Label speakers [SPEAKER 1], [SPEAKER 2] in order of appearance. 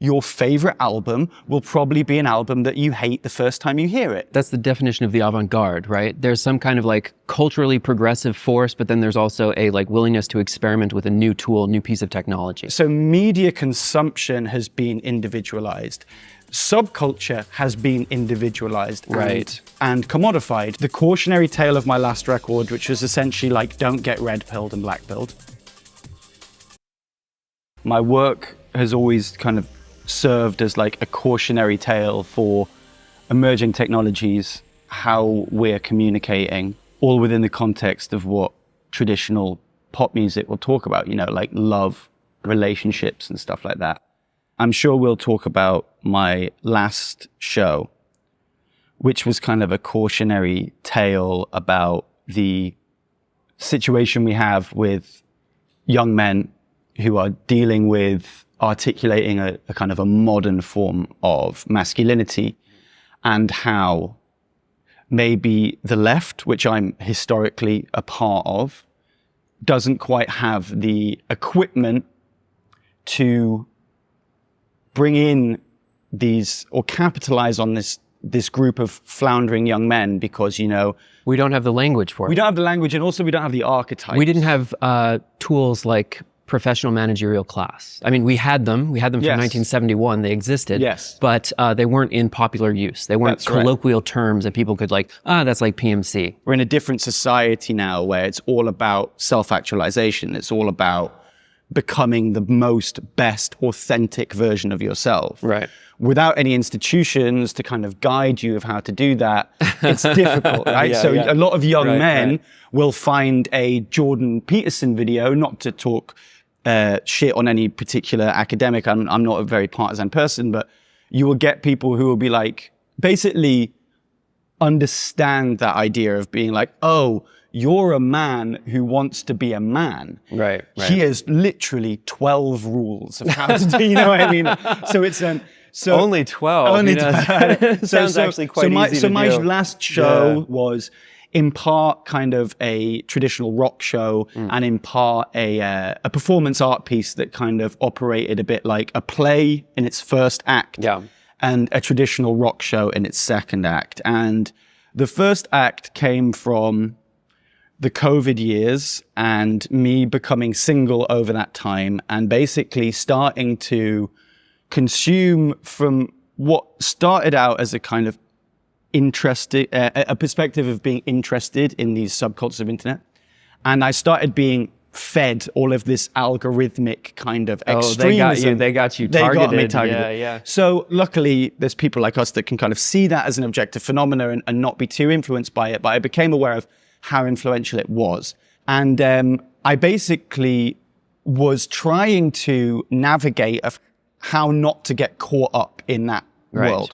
[SPEAKER 1] your favorite album will probably be an album that you hate the first time you hear it.
[SPEAKER 2] That's the definition of the avant-garde, right? There's some kind of like culturally progressive force, but then there's also a like willingness to experiment with a new tool, new piece of technology.
[SPEAKER 1] So media consumption has been individualized. Subculture has been individualized and commodified. The cautionary tale of my last record, which was essentially like, don't get red-pilled and black-pilled. My work has always kind of served as like a cautionary tale for emerging technologies, how we're communicating, all within the context of what traditional pop music will talk about, you know, like love, relationships and stuff like that. I'm sure we'll talk about my last show, which was kind of a cautionary tale about the situation we have with young men who are dealing with articulating a kind of a modern form of masculinity, and how maybe the left, which I'm historically a part of, doesn't quite have the equipment to bring in these or capitalize on this group of floundering young men, because, you know,
[SPEAKER 2] we don't have the language for it.
[SPEAKER 1] We don't have the language, and also we don't have the archetypes.
[SPEAKER 2] We didn't have tools like professional managerial class. I mean, we had them from 1971, they existed, but they weren't in popular use. They weren't colloquial terms that people could like, that's like PMC.
[SPEAKER 1] We're in a different society now where it's all about self-actualization. It's all about becoming the most best authentic version of yourself.
[SPEAKER 2] Right.
[SPEAKER 1] Without any institutions to kind of guide you of how to do that, it's difficult, right? A lot of young men will find a Jordan Peterson video, not to talk shit on any particular academic. I'm not a very partisan person, but you will get people who will be like, basically understand that idea of being like, oh, you're a man who wants to be a man.
[SPEAKER 2] Right.
[SPEAKER 1] Here's literally 12 rules of how to do, you know what I mean? So it's so
[SPEAKER 2] only 12.
[SPEAKER 1] Only
[SPEAKER 2] 12. Sounds actually quite easy to do.
[SPEAKER 1] So my last show was in part kind of a traditional rock show, and in part a performance art piece that kind of operated a bit like a play in its first act, and a traditional rock show in its second act. And the first act came from the COVID years and me becoming single over that time, and basically starting to consume from what started out as a kind of a perspective of being interested in these subcultures of internet. And I started being fed all of this algorithmic kind of extremism.
[SPEAKER 2] They got you targeted.
[SPEAKER 1] They got me targeted.
[SPEAKER 2] Yeah.
[SPEAKER 1] So luckily, there's people like us that can kind of see that as an objective phenomena and not be too influenced by it. But I became aware of how influential it was. And I basically was trying to navigate of how not to get caught up in that world.